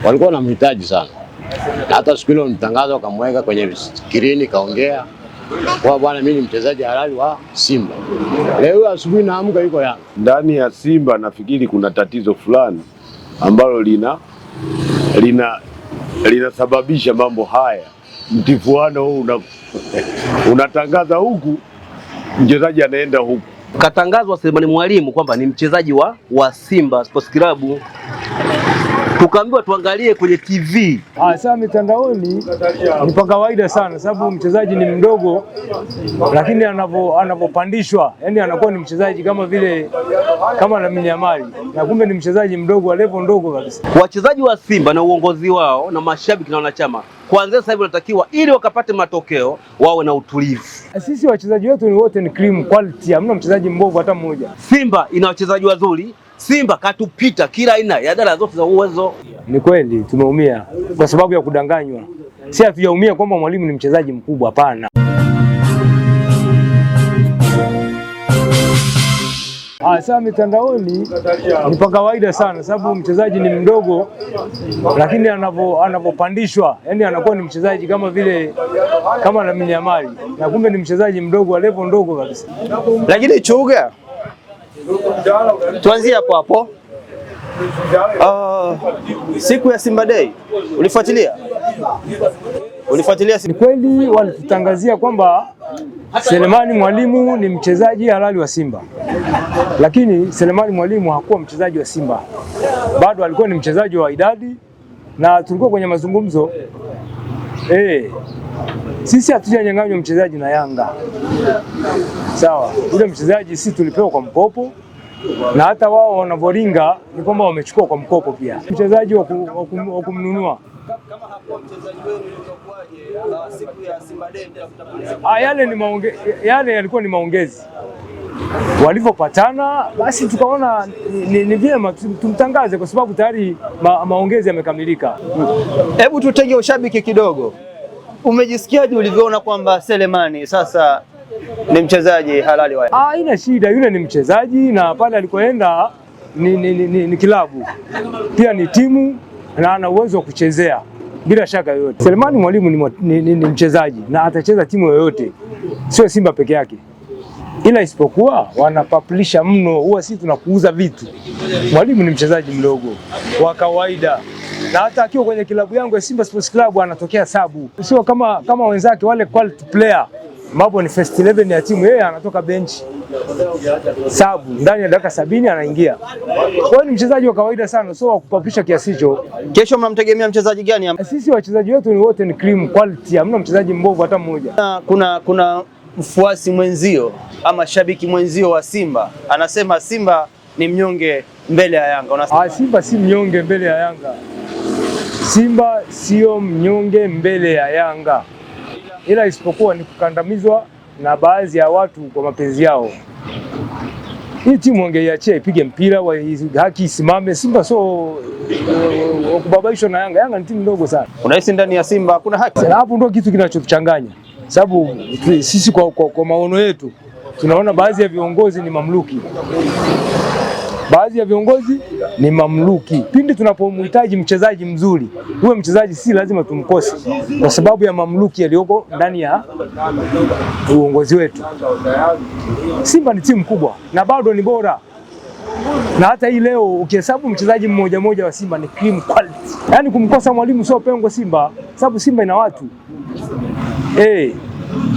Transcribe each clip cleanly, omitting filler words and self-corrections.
Walikuwa wanamhitaji sana. Hata siku ile mtangazo akamweka kwenye skrini kaongea kwa bwana, mimi ni mchezaji halali wa Simba. Leo asubuhi naamka yuko Yanga. Ndani ya Simba nafikiri kuna tatizo fulani ambalo linasababisha mambo haya. Mtifuano huu unatangaza huku, mchezaji anaenda huku. Katangazwa Selemani Mwalimu kwamba ni mchezaji wa Simba Sports Club. Tukaambiwa tuangalie kwenye TV. Sasa mitandaoni ni kwa kawaida sana, sababu mchezaji ni mdogo, lakini anapopandishwa yani anakuwa ni mchezaji kama vile kama Lamine Yamal, na kumbe ni mchezaji mdogo wa level ndogo kabisa. Wachezaji wa Simba na uongozi wao na mashabiki na wanachama kuanzia sasa hivi wanatakiwa, ili wakapate matokeo, wawe na utulivu. Sisi wachezaji wetu ni wote ni cream quality, hamna mchezaji mbovu hata mmoja. Simba ina wachezaji wazuri. Simba katupita kila aina ya dara zote za uwezo. Ni kweli tumeumia kwa sababu ya kudanganywa. Si hatujaumia kwamba Mwalimu ni mchezaji mkubwa, hapana. Sasa mitandaoni ni kwa kawaida sana, sababu mchezaji ni mdogo, lakini anapopandishwa yani anakuwa ni mchezaji kama vile kama Lamine Yamal, na kumbe ni mchezaji mdogo wa level ndogo kabisa. Lakini Chuga, tuanzie hapo. Siku ya Simba Day ulifuatilia? Ni kweli walitutangazia kwamba Selemani Mwalimu ni mchezaji halali wa Simba, lakini Selemani Mwalimu hakuwa mchezaji wa Simba, bado alikuwa ni mchezaji wa idadi, na tulikuwa kwenye mazungumzo. Sisi hatujanyang'anywa mchezaji na Yanga, sawa. Ule mchezaji sisi tulipewa kwa mkopo, na hata wao wanavoringa ni kwamba wamechukua kwa mkopo pia mchezaji wa kumnunua. Kama hakuwa mchezaji wenu ilikuwaje siku ya Simba Day? Yale yalikuwa ni maongezi, walivyopatana basi tukaona ni vyema tumtangaze, kwa sababu tayari maongezi yamekamilika. Hebu tutenge ushabiki kidogo. Umejisikiaje ulivyoona kwamba Selemani sasa ni mchezaji halali wa? Haina shida, yule ni mchezaji, na pale alikoenda ni kilabu pia, ni timu, na ana uwezo wa kuchezea bila shaka yoyote. Selemani Mwalimu ni mchezaji na atacheza timu yoyote, sio Simba peke yake, ila isipokuwa wanapapulisha mno, huwa sisi tunakuuza vitu. Mwalimu ni mchezaji mdogo wa kawaida, na hata akiwa kwenye kilabu yangu ya Simba Sports Club anatokea sabu, sio kama wenzake wale quality player ambapo ni first 11 ya timu, yeye anatoka bench sabu, ndani ya dakika 70 anaingia. Kwa hiyo ni mchezaji wa kawaida sana, sio wa kupapisha kiasi hicho. Kesho mnamtegemea mchezaji gani? Sisi wachezaji wetu ni wote ni cream quality, hamna mchezaji mbovu hata mmoja. Kuna mfuasi mwenzio ama shabiki mwenzio wa Simba anasema Simba ni mnyonge mbele ya Yanga. Simba si mnyonge mbele ya Yanga. Simba sio mnyonge mbele ya Yanga, ila isipokuwa ni kukandamizwa na baadhi ya watu kwa mapenzi yao. Hii timu wangeiachia ipige mpira wa haki, isimame. Simba so kubabaishwa na Yanga. Yanga ni timu ndogo sana. Unahisi ndani ya Simba kuna haki? Hapo ndio kitu kinachotuchanganya, sababu sisi kwa maono yetu tunaona baadhi ya viongozi ni mamluki. Pindi tunapomhitaji mchezaji mzuri, huyo mchezaji si lazima tumkose kwa sababu ya mamluki yaliyoko ndani ya uongozi wetu. Simba ni timu kubwa na bado ni bora, na hata hii leo ukihesabu mchezaji mmoja wa Simba ni cream quality. Yaani kumkosa Mwalimu sio pengo Simba, sababu Simba ina watu.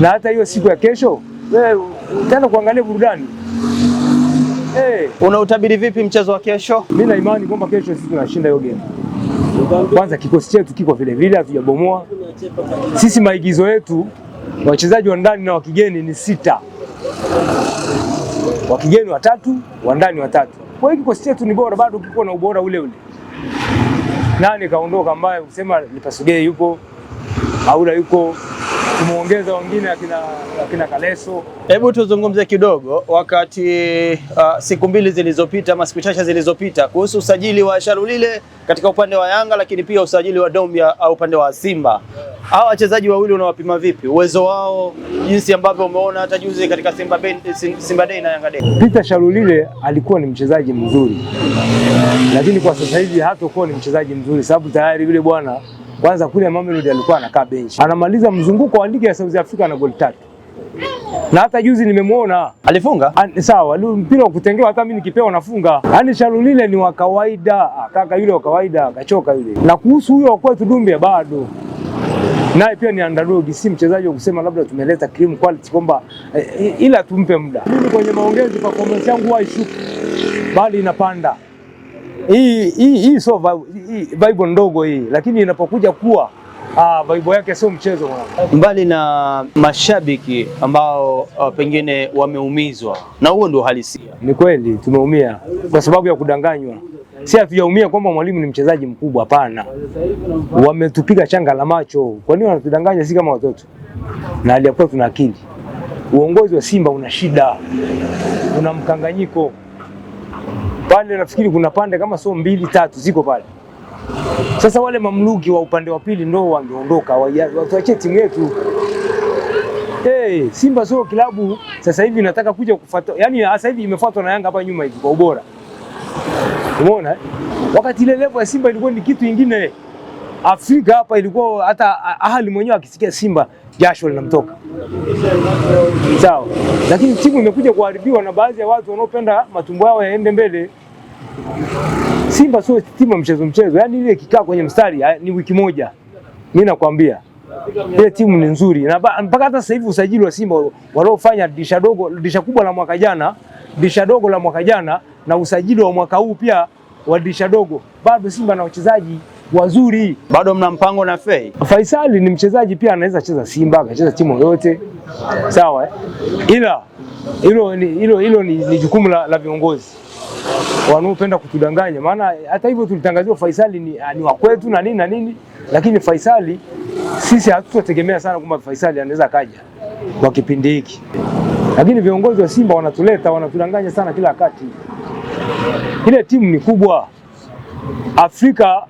Na hata hiyo siku ya kesho wewe utaenda kuangalia burudani. Unautabiri vipi mchezo wa kesho? Mimi na imani kwamba kesho sisi tunashinda hiyo game. Kwanza kikosi chetu kiko vile hatujabomoa. Sisi maigizo yetu wachezaji wa ndani na wa kigeni ni 6. Wa kigeni 3, wa ndani 3. Kwa hiyo kikosi chetu ni bora, bado kiko na ubora ule. Nani kaondoka ambaye usema Lipasugei yuko, Aula yuko, tumeongeza wengine akina Kaleso. Hebu tuzungumze kidogo wakati siku mbili zilizopita ama siku chache zilizopita kuhusu usajili wa Shalulile katika upande wa Yanga, lakini pia usajili wa Dombia au upande wa Simba. Hawa wachezaji wawili unawapima vipi uwezo wao, jinsi ambavyo umeona hata juzi katika Simba Day na Yanga Day? Peter Shalulile alikuwa ni mchezaji mzuri, lakini kwa sasa hivi hatakuwa ni mchezaji mzuri, sababu tayari yule bwana kwanza kule Mamelodi alikuwa anakaa bench, anamaliza mzunguko wa ligi ya South Africa na goli 3, na hata juzi nimemwona alifunga. Sawa, mpira wa kutengewa, hata mimi nikipewa nafunga. Yaani Shalulile ni wa kawaida, kaka yule wa kawaida, akachoka yule. Na kuhusu huyo wa kwetu Dumbia, bado naye pia ni underdog, si mchezaji wa kusema labda tumeleta cream quality kwamba ila tumpe muda. Mimi kwenye maongezi performance yangu haishuki, bali inapanda. Hii so vibe ndogo hii, lakini inapokuja kuwa vibe yake sio mchezo. Mbali na mashabiki ambao pengine wameumizwa, na huo ndio halisia. Ni kweli tumeumia kwa sababu ya kudanganywa. Si hatujaumia kwamba Mwalimu ni mchezaji mkubwa, hapana. Wametupiga changa la macho. Kwa nini wanatudanganya? Si kama watoto, na aliyakuwa tuna akili. Uongozi wa Simba una shida, una mkanganyiko pale. Nafikiri kuna pande kama sio 2 3 ziko pale. Sasa wale mamluki wa upande wa pili ndio wangeondoka, watuachie timu yetu. Simba sio klabu sasa hivi nataka kuja kufuata, yani sasa hivi imefuatwa na Yanga hapa nyuma hivi kwa ubora. Umeona? Wakati ile level ya Simba ilikuwa ni kitu kingine. Afrika hapa ilikuwa hata Ahali mwenyewe akisikia Simba jasho linamtoka. Sawa. Lakini timu imekuja kuharibiwa na baadhi ya watu wanaopenda matumbo yao yaende mbele. Simba sio timu mchezo. Yaani ile kikaa kwenye mstari ni wiki moja. Mimi nakwambia. Ile timu ni nzuri. Na mpaka hata sasa hivi usajili wa Simba waliofanya dirisha kubwa la mwaka jana, dirisha dogo la mwaka jana na usajili wa mwaka huu pia wa dirisha dogo, bado Simba na wachezaji wazuri. Bado mna mpango na Fei? Faisali ni mchezaji pia, anaweza cheza Simba, akacheza timu yoyote. Sawa, ila hilo ni jukumu la viongozi wanaopenda kutudanganya. Maana hata hivyo tulitangaziwa Faisali ni wa kwetu na nini, lakini Faisali sisi hatutegemea sana kwamba Faisali anaweza kaja kwa kipindi hiki. Lakini viongozi wa Simba wanatudanganya sana kila wakati. Ile timu ni kubwa. Afrika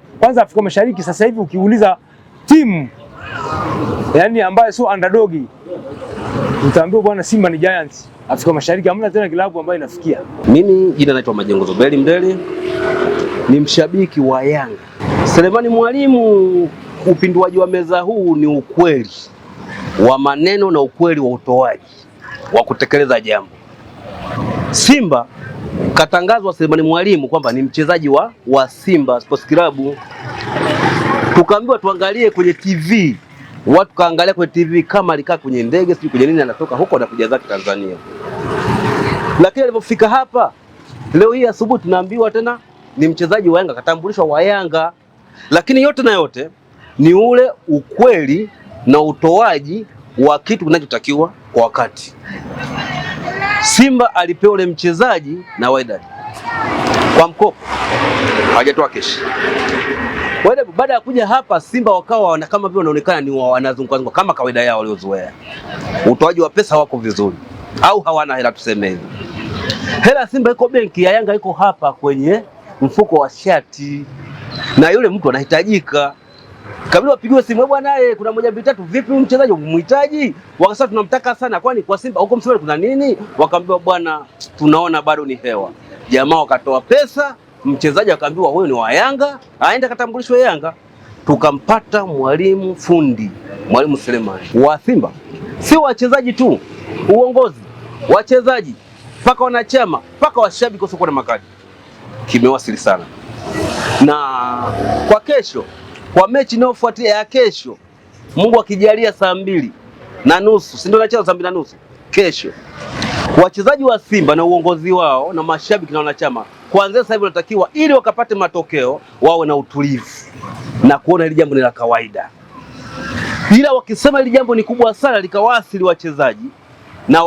Mashariki sasa hivi ukiuliza timu yani ambayo sio underdog, utaambiwa bwana Simba ni Giants. Afrika Mashariki hamna tena klabu ambayo inafikia. Mimi jina naitwa Majengo Zuberi Mdeli, ni mshabiki wa Yanga. Selemani Mwalimu, upinduaji wa meza huu ni ukweli wa maneno na ukweli wa utoaji wa kutekeleza jambo. Simba katangazwa Selemani Mwalimu kwamba ni mchezaji wa Simba Sports Club. Tukaambiwa tuangalie kwenye TV. Watu kaangalia kwenye TV kama alikaa kwenye ndege, sio kwenye nini, anatoka huko na kuja zake Tanzania. Lakini alipofika hapa leo hii asubuhi tunaambiwa tena ni mchezaji wa Yanga, katambulishwa wa Yanga. Lakini yote na yote ni ule ukweli na utoaji wa kitu kinachotakiwa kwa wakati. Simba alipewa ule mchezaji na Wydad kwa mkopo, hajatoa keshi. Wydad baada ya kuja hapa Simba wakawa kama vile wanaonekana ni wanazunguka kama kawaida yao waliozoea. Utoaji wa pesa wako vizuri au hawana hela, tuseme hivi. Hela Simba iko benki, ya Yanga iko hapa kwenye mfuko wa shati, na yule mtu anahitajika. Kabla wapigiwe simu, bwana kuna moja vitatu, vipi mchezaji umhitaji? Wakasema tunamtaka sana, kwani kwa Simba huko Msomali kuna nini? Wakaambiwa bwana tunaona bado ni hewa. Jamaa wakatoa pesa, mchezaji akaambiwa huyo ni wa Yanga, aende katambulishwe Yanga. Tukampata mwalimu fundi, Mwalimu Selemani wa Simba. Si wachezaji tu, uongozi, wachezaji, paka wanachama, paka washabiki wasio na makadi. Kimewasili sana. Na kwa kesho, kwa mechi inayofuatia ya kesho, Mungu akijalia saa 2:30, si ndio nacheza saa 2:30 kesho. Wachezaji wa Simba na uongozi wao na mashabiki na wanachama kuanzia sasa hivi wanatakiwa, ili wakapate matokeo, wawe na utulivu na kuona hili jambo ni la kawaida. Ila wakisema hili jambo ni kubwa sana likawasili wachezaji na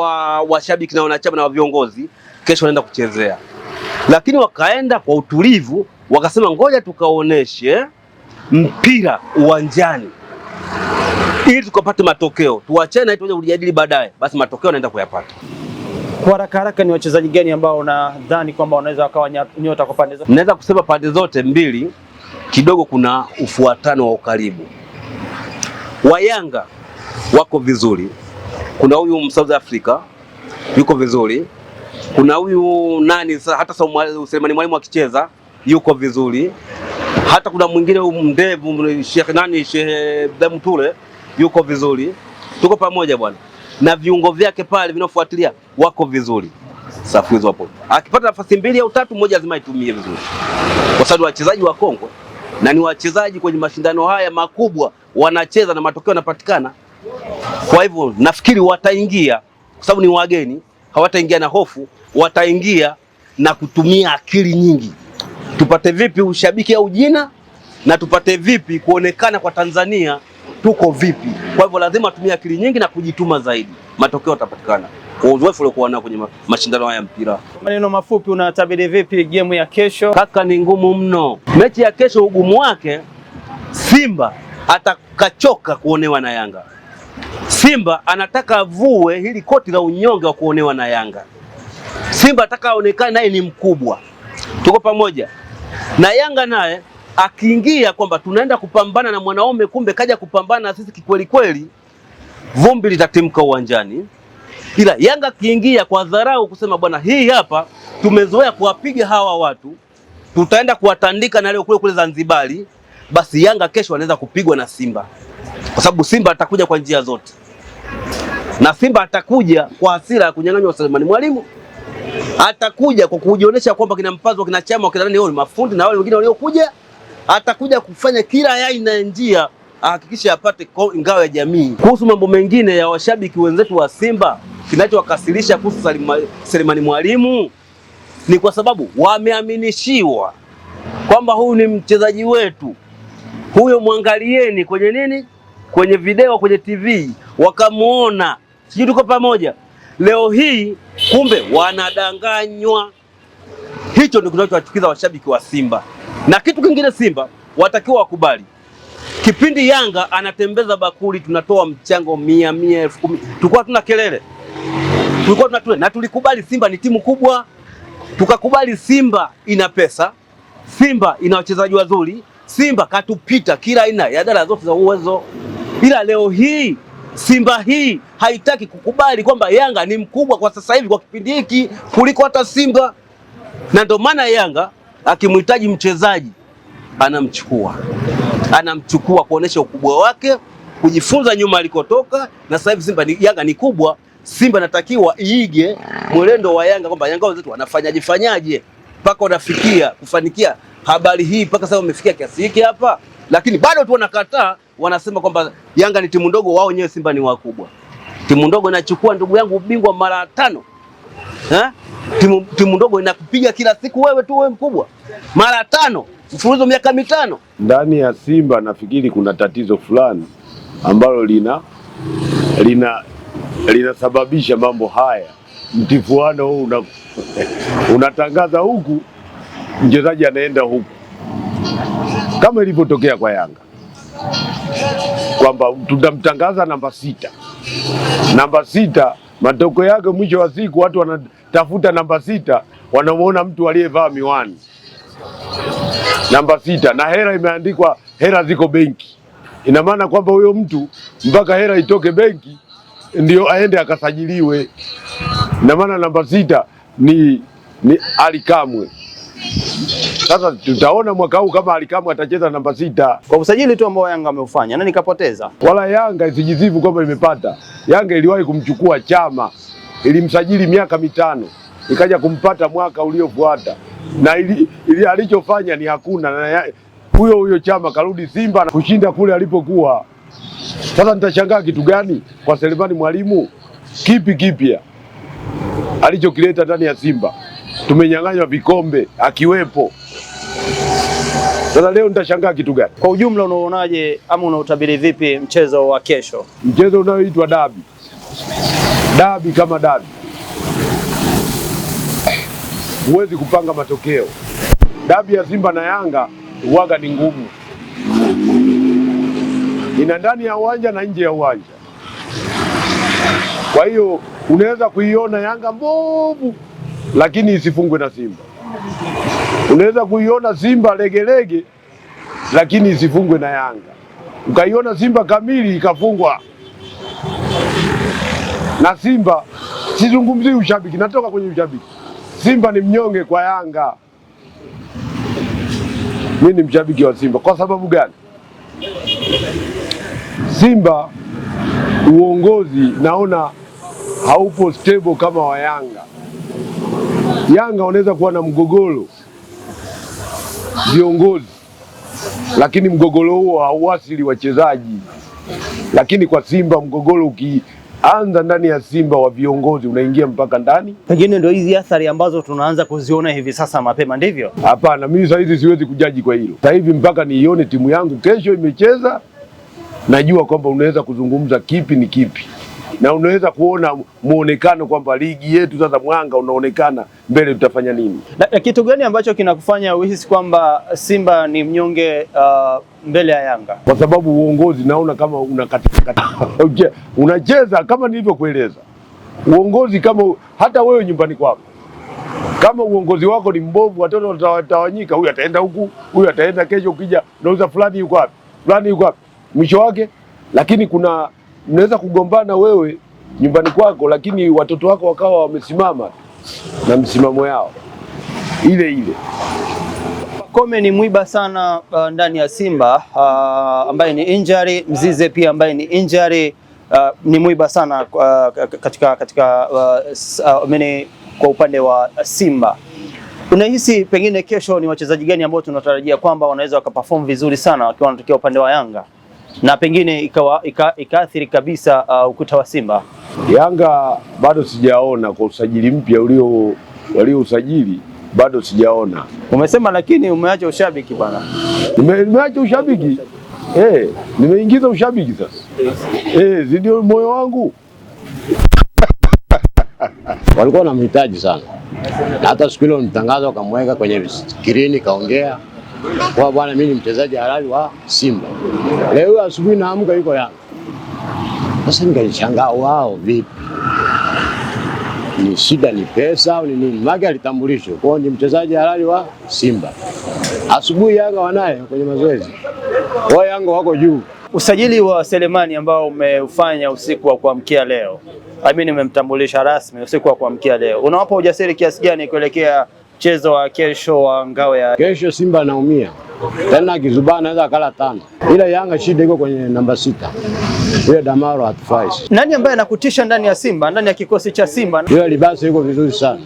washabiki na wanachama na viongozi, kesho wanaenda kuchezea. Lakini wakaenda kwa utulivu, wakasema ngoja tukaoneshe mpira uwanjani. ili tukapate matokeo. Tuachane na tuje kujadili baadaye, basi matokeo naenda kuyapata. Kwa haraka haraka, ni wachezaji gani ambao unadhani kwamba wanaweza wakawa nyota kwa pande zote? Naweza kusema pande zote mbili kidogo kuna ufuatano wa ukaribu. Wa Yanga wako vizuri. Kuna huyu South Africa yuko vizuri. Kuna huyu nani hata Selemani Mwalimu akicheza yuko vizuri. Hata kuna mwingine huyu mndevu Sheikh Mtule yuko vizuri. Tuko pamoja bwana. Na viungo vyake pale vinafuatilia wako vizuri. Safu hizo hapo. Akipata nafasi 2 au 3 moja lazima itumie vizuri. Kwa sababu wachezaji wa Kongo na ni wachezaji kwenye mashindano haya makubwa wanacheza na matokeo yanapatikana. Kwa hivyo nafikiri wataingia kwa sababu ni wageni, hawataingia na hofu, wataingia na kutumia akili nyingi. Tupate vipi ushabiki au jina na tupate vipi kuonekana kwa Tanzania tuko vipi. Kwa hivyo lazima tumie akili nyingi na kujituma zaidi. Matokeo yatapatikana. Kwa uzoefu uliokuwa nao kwenye mashindano haya ya mpira. Maneno mafupi, unatabiri vipi game ya kesho? Kaka, ni ngumu mno. Mechi ya kesho ugumu wake, Simba atakachoka kuonewa na Yanga. Simba anataka avue hili koti la unyonge wa kuonewa na Yanga. Simba ataka aonekane naye ni mkubwa. Tuko pamoja. Na Yanga naye akiingia kwamba tunaenda kupambana na mwanaume, kumbe kaja kupambana na sisi kikweli kweli, vumbi litatimka uwanjani. Ila Yanga kiingia kwa dharau kusema bwana, hii hapa tumezoea kuwapiga hawa watu, tutaenda kuwatandika na leo kule Zanzibari, basi Yanga kesho anaweza kupigwa na Simba. Kwa sababu Simba atakuja kwa njia zote. Na Simba atakuja kwa hasira ya kunyang'anywa Selemani Mwalimu. Atakuja kwa kujionyesha kwamba kina Mpazo, kina Chama, kina nani wao ni mafundi na wale wengine waliokuja. Atakuja kufanya kila aina ya njia ahakikisha apate ngao ya jamii. Kuhusu mambo mengine ya washabiki wenzetu wa Simba, kinachowakasirisha kuhusu Selemani Mwalimu ni kwa sababu wameaminishiwa kwamba huyu ni mchezaji wetu. Huyo mwangalieni kwenye nini? Kwenye video, kwenye TV, wakamuona. Sisi tuko pamoja. Leo hii kumbe wanadanganywa. Hicho ndio kinachowachukiza washabiki wa Simba. Na kitu kingine, Simba watakiwa wakubali. Kipindi Yanga anatembeza bakuli, tunatoa mchango 100, 1000, 10,000. Tulikuwa tuna kelele. Tulikuwa tunatule na tulikubali Simba ni timu kubwa. Tukakubali Simba ina pesa. Simba ina wachezaji wazuri. Simba katupita kila aina ya dara zote za uwezo. Ila leo hii Simba hii haitaki kukubali kwamba Yanga ni mkubwa kwa sasa hivi kwa kipindi hiki kuliko hata Simba. Na ndio maana Yanga akimhitaji mchezaji anamchukua kuonesha ukubwa wake, kujifunza nyuma alikotoka. Na sasa hivi Yanga ni kubwa. Simba natakiwa iige mwenendo wa Yanga kwamba Yanga wenzetu wanafanyaje mpaka wanafikia kufanikia habari hii mpaka sasa wamefikia kiasi hiki hapa. Lakini bado tu wanakataa, wanasema kwamba Yanga ni timu ndogo, wao wenyewe Simba ni wakubwa. Timu ndogo inachukua ndugu yangu ubingwa mara 5. Timu ndogo inakupiga kila siku wewe mkubwa. Mara 5, mfululizo miaka 5. Ndani ya Simba nafikiri kuna tatizo fulani ambalo linasababisha mambo haya. Mtifuano huu unatangaza huku, mchezaji anaenda huku. Kama ilivyotokea kwa Yanga kwamba tutamtangaza namba 6. Namba 6, matokeo yake mwisho wa siku watu wanatafuta namba 6, wanamuona mtu aliyevaa miwani. Namba 6 na hela imeandikwa, hela ziko benki. Ina maana kwamba huyo mtu mpaka hela itoke benki ndio aende akasajiliwe. Ina maana namba 6 ni Ali Kamwe. Sasa tutaona mwaka huu kama Ali Kamwe atacheza namba 6. Kwa usajili tu ambao Yanga ameufanya, nani kapoteza? Wala Yanga isijizivu kwamba imepata. Yanga iliwahi kumchukua Chama, ilimsajili miaka 5, ikaja kumpata mwaka uliofuata. Na ili alichofanya ni hakuna. Na huyo Chama karudi Simba na kushinda kule alipokuwa. Sasa nitashangaa kitu gani kwa Selemani Mwalimu? Kipi kipya alichokileta ndani ya Simba? Tumenyang'anywa vikombe akiwepo. Sasa leo nitashangaa kitu gani? Kwa ujumla unaonaje ama unautabiri vipi mchezo wa kesho? Mchezo unaoitwa dabi. Dabi kama dabi. Huwezi kupanga matokeo. Dabi ya Simba na Yanga huwaga ni ngumu. ina ndani ya uwanja na nje ya uwanja. Kwa hiyo unaweza kuiona Yanga mbovu lakini isifungwe na Simba. Unaweza kuiona Simba legelege lakini isifungwe na Yanga. Ukaiona Simba kamili ikafungwa na Simba. Sizungumzii ushabiki, natoka kwenye ushabiki. Simba ni mnyonge kwa Yanga. Mimi ni mshabiki wa Simba. Kwa sababu gani? Simba uongozi naona haupo stable kama wa Yanga. Yanga wanaweza kuwa na mgogoro viongozi, lakini mgogoro huo hauasili wachezaji. Lakini kwa Simba mgogoro ukianza ndani ya Simba wa viongozi unaingia mpaka ndani. Pengine ndio hizi athari ambazo tunaanza kuziona hivi sasa mapema, ndivyo? Hapana, mimi sasa hizi siwezi kujaji kwa hilo. Sasa hivi mpaka niione timu yangu kesho imecheza, najua kwamba unaweza kuzungumza kipi ni kipi, na unaweza kuona muonekano kwamba ligi yetu sasa Mwanga unaonekana mbele tutafanya nini. Na kitu gani ambacho kinakufanya uhisi kwamba Simba ni mnyonge mbele ya Yanga? Kwa sababu uongozi naona kama unakatika unacheza kama nilivyokueleza. Uongozi kama hata wewe nyumbani kwako, kama uongozi wako ni mbovu, watoto watawanyika, huyu ataenda huku, huyu ataenda kesho, ukija unauza fulani yuko wapi? Fulani yuko wapi? Mwisho wake, lakini kuna mnaweza kugombana wewe nyumbani kwako, lakini watoto wako wakawa wamesimama na msimamo yao ile ile. Pacome ni mwiba sana ndani ya Simba ambaye ni injury. Mzize pia ambaye ni injury ni mwiba sana katika kwa upande wa Simba. Unahisi pengine kesho ni wachezaji gani ambao tunatarajia kwamba wanaweza wakaperform vizuri sana wakiwa wanatokea upande wa Yanga na pengine ikaathiri kabisa ukuta wa Simba? Yanga bado sijaona kwa usajili mpya walio usajili, bado sijaona. Umesema lakini umeacha ushabiki bwana. Nimeacha ushabiki. Nimeingiza ushabiki sasa. Ndio moyo wangu. Walikuwa wanamhitaji sana. Hata siku ile mtangazo akamweka kwenye skrini kaongea kwa bwana, mimi ni mchezaji halali wa Simba. Leo asubuhi naamka yuko Yanga. Sasa nikashangaa, wao vipi? Ni shida ni pesa au ni nini? Mage alitambulishwa kwa ni mchezaji halali wa Simba. Asubuhi Yanga wanaye kwenye mazoezi. Wao Yanga wako juu. Usajili wa Selemani ambao umeufanya usiku wa kuamkia leo, mimi nimemtambulisha rasmi usiku wa kuamkia leo, unawapa ujasiri kiasi gani kuelekea mchezo wa kesho wa ngao ya kesho? Simba anaumia tena, akizubaa anaweza akala 5, ila Yanga shida iko kwenye namba 6. Yule Damaro hatufai. Nani ambaye anakutisha ndani ya Simba, ndani ya kikosi cha Simba? Yule Libasa yuko vizuri sana.